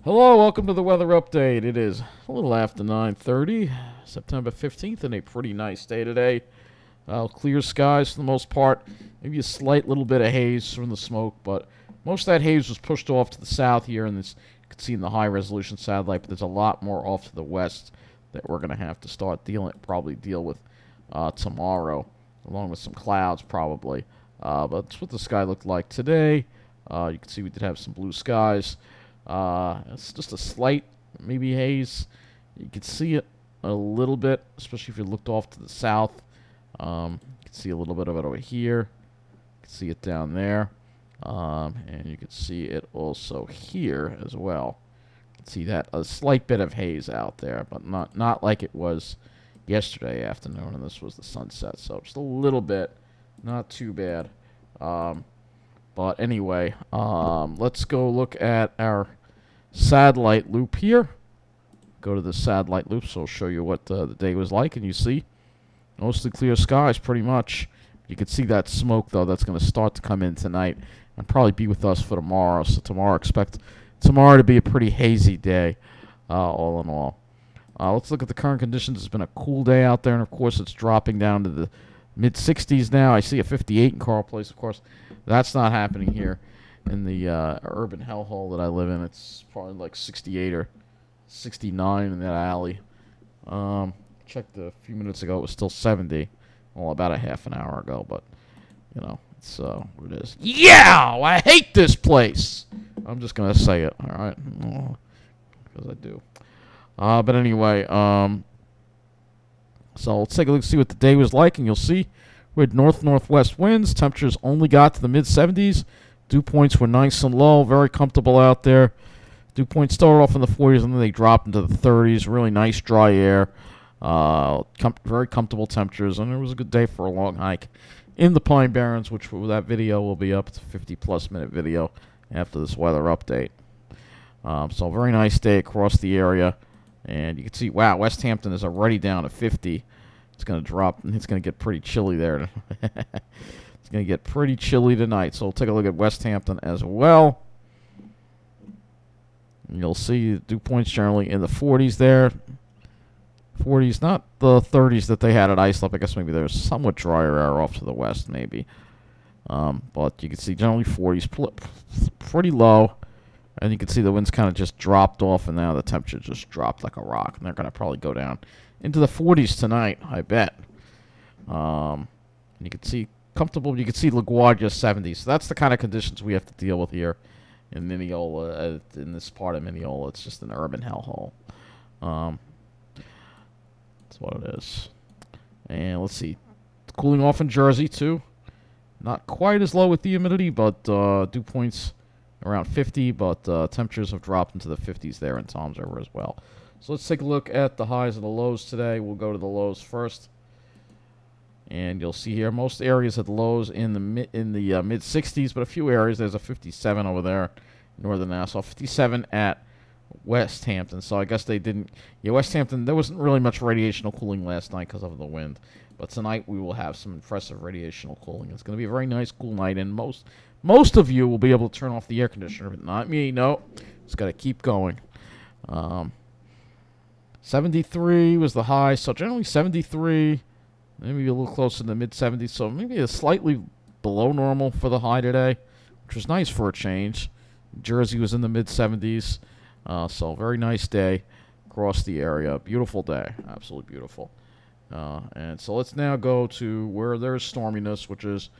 Hello, welcome to the weather update. It is a little after 9:30, September 15th, and a pretty nice day today. Clear skies for the most part. Maybe a slight little bit of haze from the smoke, but most of that haze was pushed off to the south here, and this you can see in the high resolution satellite. But there's a lot more off to the west that we're going to have to start probably deal with tomorrow, along with some clouds probably. But that's what the sky looked like today. You can see we did have some blue skies. It's just a slight, maybe haze. You can see it a little bit, especially if you looked off to the south. You can see a little bit of it over here. You can see it down there. And you can see it also here as well. You can see that a slight bit of haze out there, but not like it was yesterday afternoon, and this was the sunset. So just a little bit, not too bad. But anyway, let's go look at our satellite loop here. Go to the satellite loop, so I'll show you what the day was like, and you see mostly clear skies, pretty much. You can see that smoke, though, that's going to start to come in tonight and probably be with us for tomorrow. So expect tomorrow to be a pretty hazy day, all in all. Let's look at the current conditions. It's been a cool day out there, and of course it's dropping down to the mid-60s now. I see a 58 in Carle Place, of course. That's not happening here in the urban hellhole that I live in. It's probably like 68 or 69 in that alley. Checked a few minutes ago. It was still 70. Well, about a half an hour ago, but, you know, it's what it is. Yeah! I hate this place! I'm just going to say it, all right? Because I do. But anyway, so let's take a look and see what the day was like, and you'll see we had north-northwest winds. Temperatures only got to the mid-70s. Dew points were nice and low, very comfortable out there. Dew points started off in the 40s, and then they dropped into the 30s. Really nice dry air. Very comfortable temperatures, and it was a good day for a long hike in the Pine Barrens, which that video will be up. It's a 50-plus minute video after this weather update. So a very nice day across the area. And you can see, wow, West Hampton is already down to 50. It's going to drop, and it's going to get pretty chilly there. It's going to get pretty chilly tonight. So we'll take a look at West Hampton as well. And you'll see dew points generally in the 40s there. 40s, not the 30s that they had at Islip. I guess maybe there's somewhat drier air off to the west, maybe. But you can see generally 40s, pretty low. And you can see the winds kind of just dropped off, and now the temperature just dropped like a rock. And they're going to probably go down into the 40s tonight, I bet. And you can see comfortable. You can see LaGuardia 70. So that's the kind of conditions we have to deal with here in Mineola, in this part of Mineola. It's just an urban hellhole. That's what it is. And let's see. Cooling off in Jersey, too. Not quite as low with the humidity, but dew points around 50, but temperatures have dropped into the 50s there in Toms River as well. So let's take a look at the highs and the lows today. We'll go to the lows first. And you'll see here most areas had lows in the mid 60s, but a few areas. There's a 57 over there in northern Nassau, 57 at West Hampton. So I guess they didn't. Yeah, West Hampton, there wasn't really much radiational cooling last night because of the wind. But tonight we will have some impressive radiational cooling. It's going to be a very nice, cool night, and most of you will be able to turn off the air conditioner, but not me. No, it's got to keep going. 73 was the high, so generally 73, maybe a little closer to the mid-70s, so maybe a slightly below normal for the high today, which was nice for a change. Jersey was in the mid-70s, so very nice day across the area. Beautiful day, absolutely beautiful. And so let's now go to where there's storminess, which is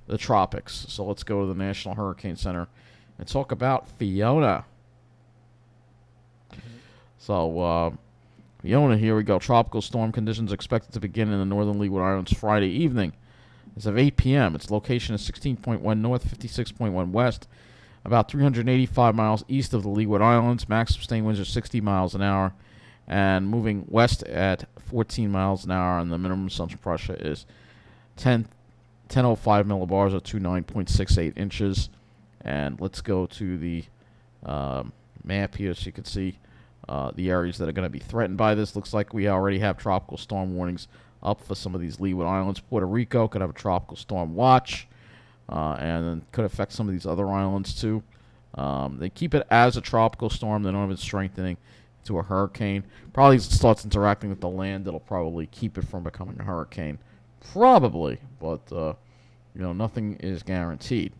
the tropics. So let's go to the National Hurricane Center and talk about Fiona. So, Fiona, here we go. Tropical storm conditions expected to begin in the northern Leeward Islands Friday evening. As of 8 p.m., its location is 16.1 north, 56.1 west, about 385 miles east of the Leeward Islands. Max sustained winds are 60 miles an hour, and moving west at 14 miles an hour, and the minimum assumption pressure is 1005 millibars, or 29.68 inches. And let's go to the map here so you can see the areas that are going to be threatened by this. Looks like we already have tropical storm warnings up for some of these Leeward Islands. Puerto Rico could have a tropical storm watch, and then could affect some of these other islands too. They keep it as a tropical storm. They don't have it strengthening to a hurricane. Probably as it starts interacting with the land, it'll probably keep it from becoming a hurricane. Probably, but nothing is guaranteed.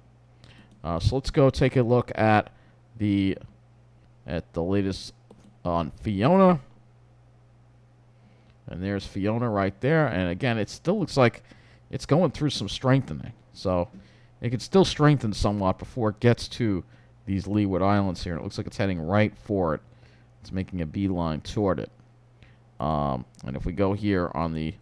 So let's go take a look at the latest on Fiona. And there's Fiona right there. And again, it still looks like it's going through some strengthening. So it could still strengthen somewhat before it gets to these Leeward Islands here. It looks like it's heading right for it. It's making a beeline toward it. And if we go here on the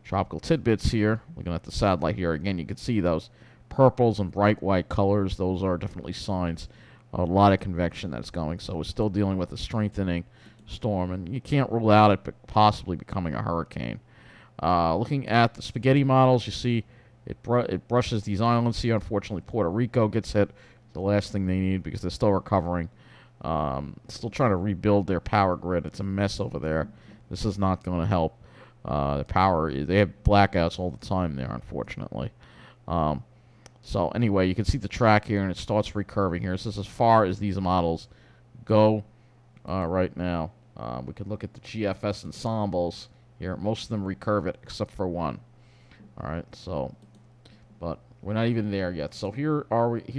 tropical tidbits here, looking at the satellite here, again, you can see those purples and bright white colors. Those are definitely signs of a lot of convection that's going. So we're still dealing with a strengthening storm, and you can't rule out it possibly becoming a hurricane. Looking at the spaghetti models, you see it brushes these islands here. Unfortunately, Puerto Rico gets hit. The last thing they need because they're still recovering. Still trying to rebuild their power grid. It's a mess over there. This is not going to help. The power, they have blackouts all the time there, unfortunately. So anyway, you can see the track here, and it starts recurving here. This is as far as these models go right now. We can look at the GFS ensembles here. Most of them recurve it except for one. All right, so, but we're not even there yet. So here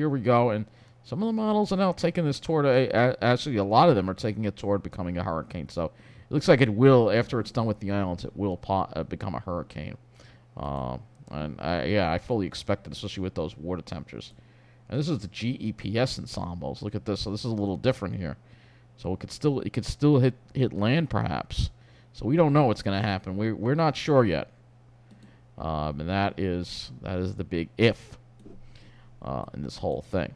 we go, and some of the models are now taking this toward actually a lot of them are taking it toward becoming a hurricane. So it looks like it will, after it's done with the islands, it will become a hurricane. And I fully expect it, especially with those water temperatures. And this is the GEPS ensembles. Look at this. So this is a little different here. So it could still hit land perhaps. So we don't know what's going to happen. We're not sure yet. And that is the big if in this whole thing.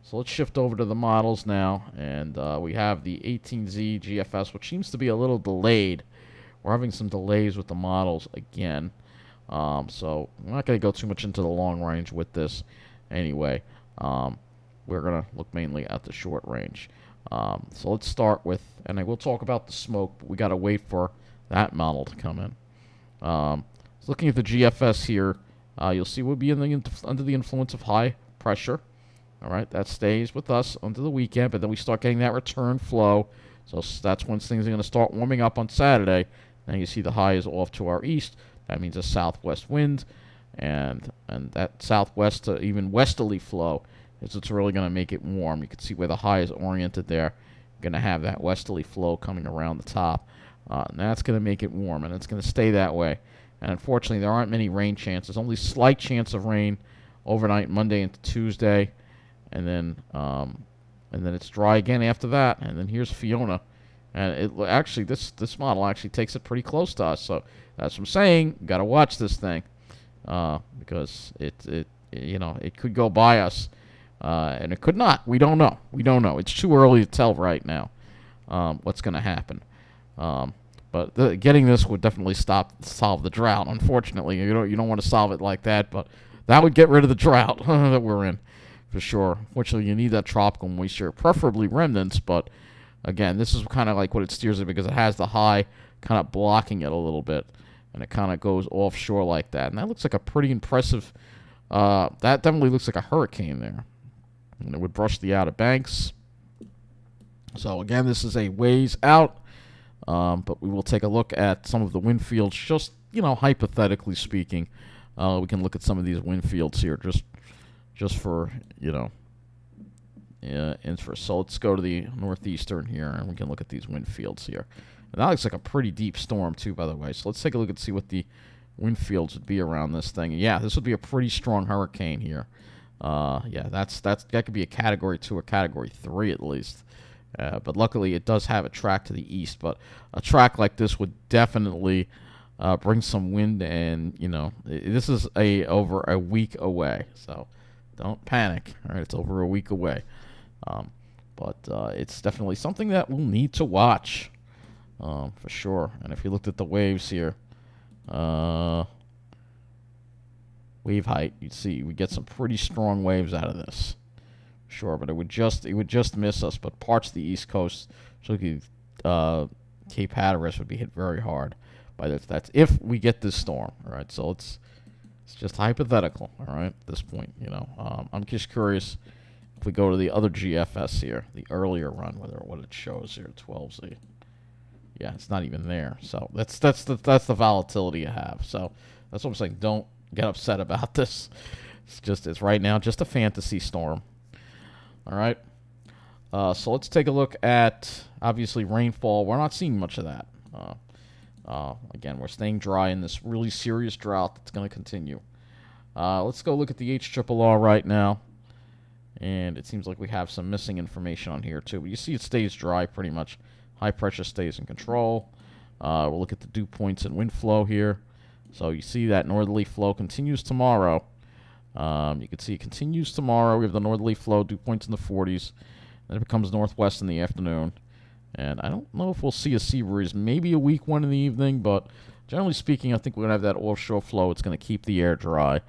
So let's shift over to the models now, and we have the 18Z GFS, which seems to be a little delayed. We're having some delays with the models again. So I'm not going to go too much into the long range with this anyway. We're going to look mainly at the short range. So let's start with, and I will talk about the smoke, but we got to wait for that model to come in. So looking at the GFS here, you'll see we'll be under the influence of high pressure. All right, that stays with us under the weekend, but then we start getting that return flow. So that's when things are going to start warming up on Saturday. Now you see the high is off to our east. That means a southwest wind, and that southwest to even westerly flow is what's really going to make it warm. You can see where the high is oriented there. You're going to have that westerly flow coming around the top. And that's going to make it warm, and it's going to stay that way. And unfortunately, there aren't many rain chances. Only slight chance of rain overnight, Monday into Tuesday, and then it's dry again after that. And then here's Fiona, and this model actually takes it pretty close to us. So that's what I'm saying. You got to watch this thing because it could go by us, and it could not. We don't know. It's too early to tell right now what's going to happen. But getting this would definitely solve the drought. Unfortunately, you don't want to solve it like that, but that would get rid of the drought that we're in for sure. Fortunately, you need that tropical moisture, preferably remnants. But again, this is kind of like what it steers it because it has the high kind of blocking it a little bit, and it kind of goes offshore like that. And that looks like a pretty impressive. That definitely looks like a hurricane there, and it would brush the Outer Banks. So again, this is a ways out. But we will take a look at some of the wind fields, just, hypothetically speaking. We can look at some of these wind fields here, just for, interest. So let's go to the northeastern here, and we can look at these wind fields here. And that looks like a pretty deep storm, too, by the way. So let's take a look and see what the wind fields would be around this thing. Yeah, this would be a pretty strong hurricane here. That could be a Category 2 or Category 3 at least. But luckily, it does have a track to the east. But a track like this would definitely bring some wind, and this is over a week away. So don't panic. All right, it's over a week away. But it's definitely something that we'll need to watch for sure. And if you looked at the waves here, wave height, you'd see we get some pretty strong waves out of this. Sure, but it would just miss us. But parts of the East Coast, particularly Cape Hatteras, would be hit very hard by this. That's if we get this storm. All right, so it's just hypothetical. All right, at this point, I'm just curious If we go to the other GFS here, the earlier run, what it shows here, 12Z. Yeah, it's not even there. So that's the volatility you have. So that's what I'm saying. Don't get upset about this. It's right now just a fantasy storm. All right. So let's take a look at, obviously, rainfall. We're not seeing much of that. Again, we're staying dry in this really serious drought that's going to continue. Let's go look at the HRRR right now. And it seems like we have some missing information on here, too. But you see it stays dry pretty much. High pressure stays in control. We'll look at the dew points and wind flow here. So you see that northerly flow continues tomorrow. You can see it continues tomorrow. We have the northerly flow, dew points in the 40s. Then it becomes northwest in the afternoon. And I don't know if we'll see a sea breeze. Maybe a weak one in the evening, but generally speaking, I think we're going to have that offshore flow. It's going to keep the air dry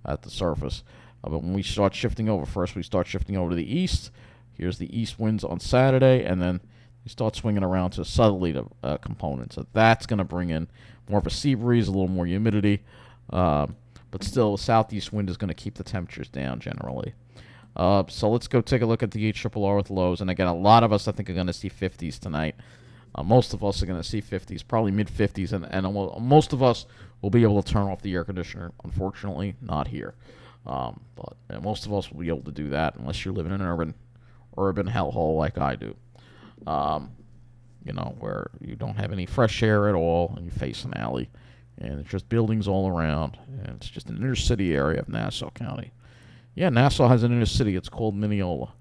at the surface. But when we start shifting over, first we start shifting over to the east. Here's the east winds on Saturday, and then we start swinging around to a southerly component. So that's going to bring in more of a sea breeze, a little more humidity. But still, the southeast wind is going to keep the temperatures down generally. So let's go take a look at the HRRR with lows. And again, a lot of us, I think, are going to see 50s tonight. Most of us are going to see 50s, probably mid-50s. And most of us will be able to turn off the air conditioner. Unfortunately, not here. But most of us will be able to do that unless you're living in an urban hellhole like I do. Where you don't have any fresh air at all, and you face an alley. And it's just buildings all around. And it's just an inner city area of Nassau County. Yeah, Nassau has an inner city. It's called Mineola.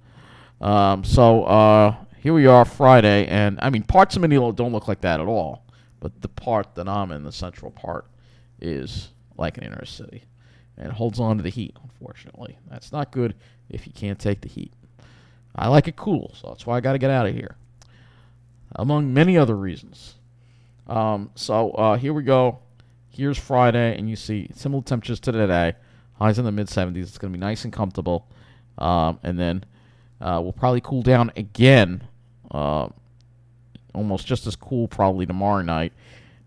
Here we are Friday. And, I mean, parts of Mineola don't look like that at all. But the part that I'm in, the central part, is like an inner city. And it holds on to the heat, unfortunately. That's not good if you can't take the heat. I like it cool, so that's why I got to get out of here. Among many other reasons. Here we go. Here's Friday, and you see similar temperatures to today. Highs in the mid-70s. It's going to be nice and comfortable. And then we'll probably cool down again. Almost just as cool probably tomorrow night.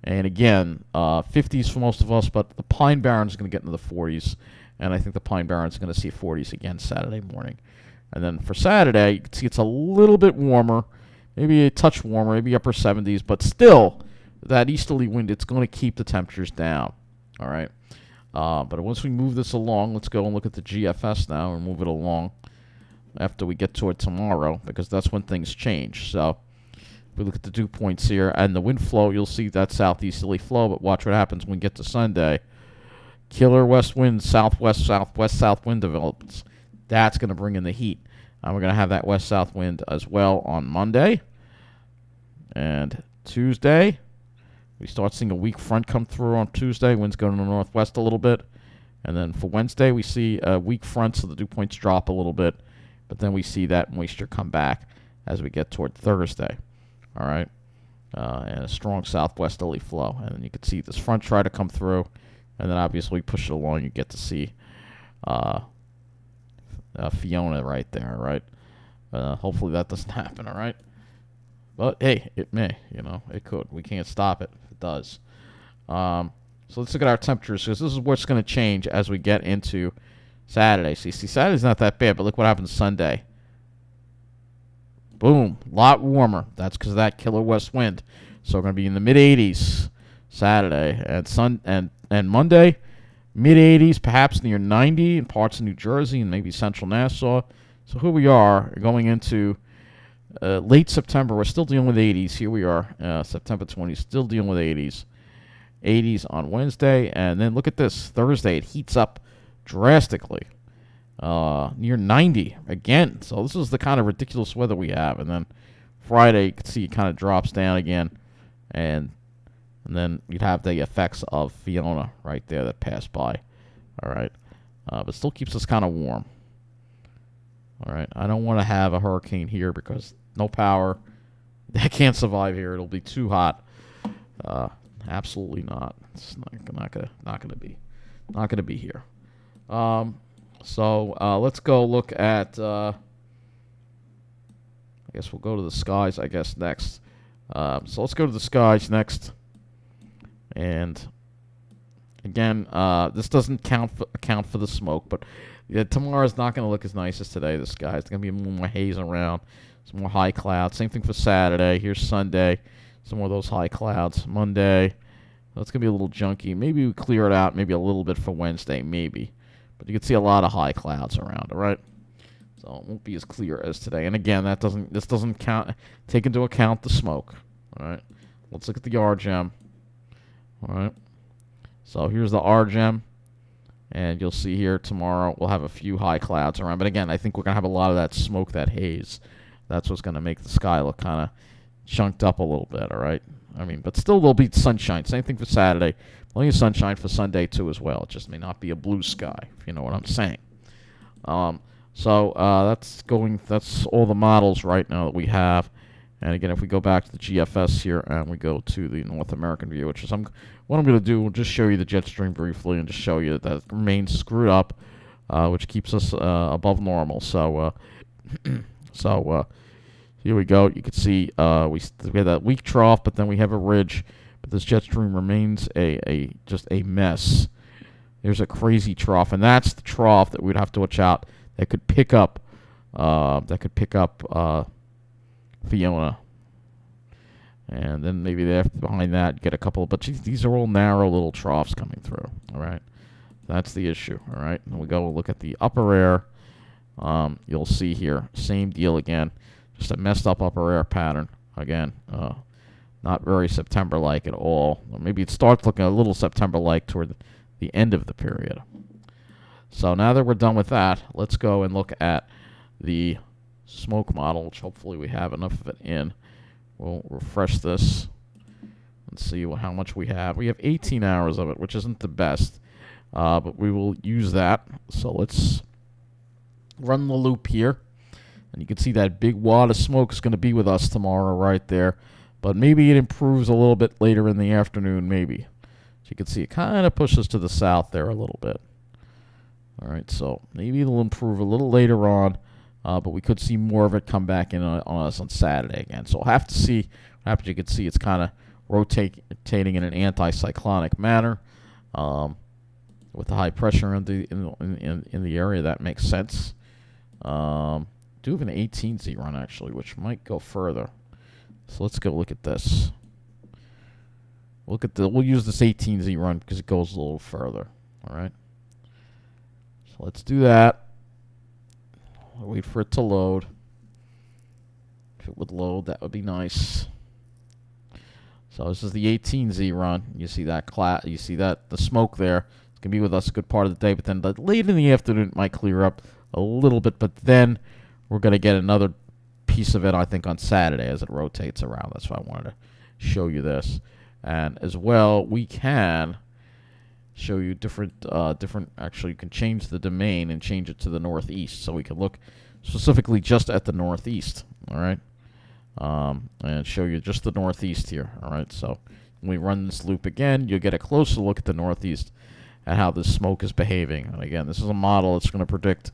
And again, 50s for most of us, but the Pine Barrens is going to get into the 40s. And I think the Pine Barrens is going to see 40s again Saturday morning. And then for Saturday, you can see it's a little bit warmer. Maybe a touch warmer, maybe upper 70s. But still, that easterly wind, it's going to keep the temperatures down. All right. But once we move this along, let's go and look at the GFS now and move it along after we get to it tomorrow, because that's when things change. So if we look at the dew points here and the wind flow, you'll see that southeasterly flow, but watch what happens when we get to Sunday. Killer west wind, southwest, south wind develops. That's going to bring in the heat. And we're going to have that west-south wind as well on Monday. And Tuesday, we start seeing a weak front come through on Tuesday. Wind's going to the northwest a little bit. And then for Wednesday, we see a weak front, so the dew points drop a little bit. But then we see that moisture come back as we get toward Thursday. All right? And a strong southwesterly flow. And then you can see this front try to come through. And then obviously push it along. You get to see Fiona right there, right? Hopefully that doesn't happen, all right? But, hey, it may, it could. We can't stop it if it does. So let's look at our temperatures, because this is what's going to change as we get into Saturday. See, Saturday's not that bad, but look what happens Sunday. Boom, a lot warmer. That's because of that killer west wind. So we're going to be in the mid-80s Saturday. And Monday, mid-80s, perhaps near 90 in parts of New Jersey and maybe central Nassau. So here we are going into late September. We're still dealing with 80s. Here we are, September 20th, still dealing with 80s. 80s on Wednesday. And then look at this. Thursday, it heats up drastically. Near 90 again. So this is the kind of ridiculous weather we have. And then Friday, you can see it kind of drops down again. And then you'd have the effects of Fiona right there that passed by. All right. But still keeps us kind of warm. All right. I don't want to have a hurricane here because no power. I can't survive here. It'll be too hot. Absolutely not. It's not gonna be here. So let's go look at. I guess we'll go to the skies. I guess next. So let's go to the skies next. And Again, this doesn't account for the smoke, but yeah, tomorrow's not going to look as nice as today. The sky is going to be more haze around, some more high clouds. Same thing for Saturday. Here's Sunday, some more of those high clouds. Monday, that's going to be a little junky. Maybe we clear it out, maybe a little bit for Wednesday, maybe. But you can see a lot of high clouds around, all right? So it won't be as clear as today. And again, this doesn't take into account the smoke, all right? Let's look at the RGEM, all right? So here's the RGEM, and you'll see here tomorrow we'll have a few high clouds around. But again, I think we're going to have a lot of that smoke, that haze. That's what's going to make the sky look kind of chunked up a little bit, all right? I mean, but still there'll be sunshine. Same thing for Saturday. Plenty of sunshine for Sunday, too, as well. It just may not be a blue sky, if you know what I'm saying. That's all the models right now that we have. And again, if we go back to the GFS here and we go to the North American view, which is what I'm going to do, we'll just show you the jet stream briefly and just show you that it remains screwed up, which keeps us above normal. So, here we go. You can see we have that weak trough, but then we have a ridge. But this jet stream remains just a mess. There's a crazy trough, and that's the trough that we'd have to watch out. That could pick up. Fiona, and then maybe behind that get a couple. But these are all narrow little troughs coming through. All right, that's the issue. All right, and we go look at the upper air. You'll see here, same deal again, just a messed up upper air pattern again. Not very September-like at all. Or maybe it starts looking a little September-like toward the end of the period. So now that we're done with that, let's go and look at the smoke model, which hopefully we have enough of it in. We'll refresh this and see how much we have. We have 18 hours of it, which isn't the best, but we will use that. So let's run the loop here, and you can see that big wad of smoke is going to be with us tomorrow right there, but maybe it improves a little bit later in the afternoon, maybe. So you can see it kind of pushes to the south there a little bit. All right, so maybe it'll improve a little later on. But we could see more of it come back in on us on Saturday again. So we'll have to see. Perhaps you can see it's kind of rotating in an anticyclonic manner with the high pressure in the area. That makes sense. Do have an 18Z run actually, which might go further. So let's go look at this. We'll use this 18Z run because it goes a little further. All right. So let's do that. Wait for it to load. If it would load, that would be nice. So this is the 18Z run. You see that the smoke there. It's gonna be with us a good part of the day, but then late in the afternoon it might clear up a little bit. But then we're gonna get another piece of it, I think, on Saturday as it rotates around. That's why I wanted to show you this. And as well, we can show you different. Actually, you can change the domain and change it to the northeast, so we can look specifically just at the northeast. All right, and show you just the northeast here. All right, so when we run this loop again, you'll get a closer look at the northeast and how this smoke is behaving. And again, this is a model that's going to predict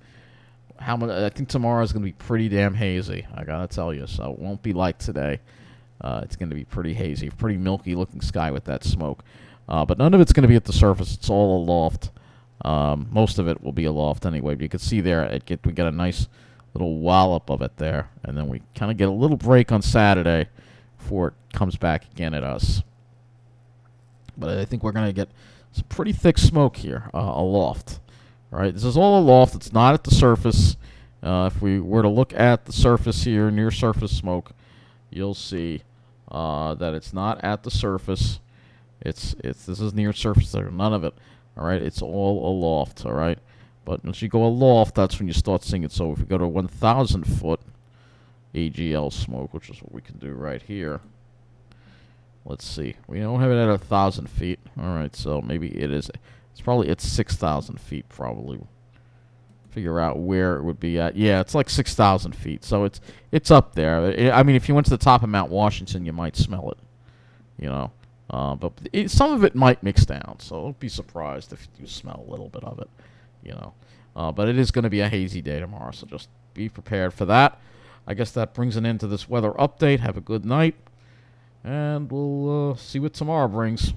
how much. I think tomorrow is going to be pretty damn hazy. I gotta tell you, so it won't be like today. It's going to be pretty hazy, pretty milky looking sky with that smoke. But none of it's going to be at the surface. It's all aloft. Most of it will be aloft anyway. But you can see there, we get a nice little wallop of it there. And then we kind of get a little break on Saturday before it comes back again at us. But I think we're going to get some pretty thick smoke here aloft. All right, this is all aloft. It's not at the surface. If we were to look at the surface here, near surface smoke, you'll see that it's not at the surface. This is near surface there, none of it. All right, it's all aloft. All right, but once you go aloft, that's when you start seeing it. So if we go to 1,000 foot AGL smoke, which is what we can do right here. Let's see. We don't have it at 1,000 feet. All right, so maybe it is. It's probably at 6,000 feet. Probably. Figure out where it would be at. Yeah, it's like 6,000 feet. So it's up there. I mean, if you went to the top of Mount Washington, you might smell it. You know. But some of it might mix down, so don't be surprised if you smell a little bit of it, you know. But it is going to be a hazy day tomorrow, so just be prepared for that. I guess that brings an end to this weather update. Have a good night, and we'll see what tomorrow brings.